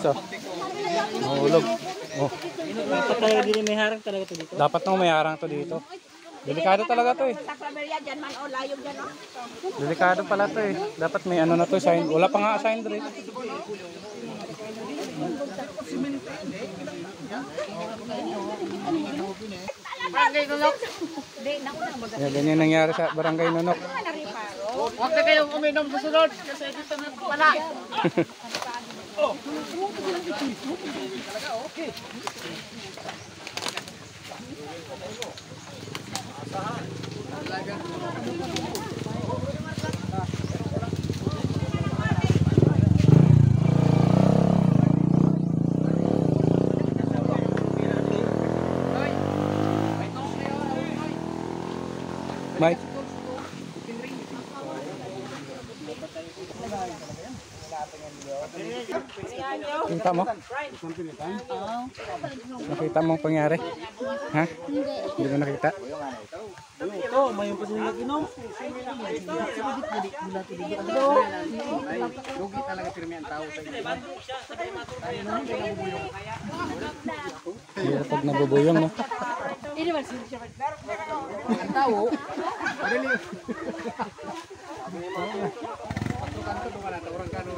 guys oh. Mahulog. Oh. Dapat talaga din may harang talaga to dito. Dapat nang may harang to dito. Delikado talaga to eh. Delikado pala to eh. Dapat may ano na to sign. Wala pa nga sign dre. Barangay Nunok. Yan, ganyan nangyari sa Barangay Nunok. Huwag na kayong uminom sa sunod kasi dito na pala. Mike. Kita mo? Nakita mo ang pangyari? Ha? Hindi mo nakita? Ito, may yung patuloy nag-inom. Lugi talaga pirmi ang tao sa inyo. Hindi na pag nabubuyong no? Ang tao. Madali. Patukan ko wala ta orang kanu.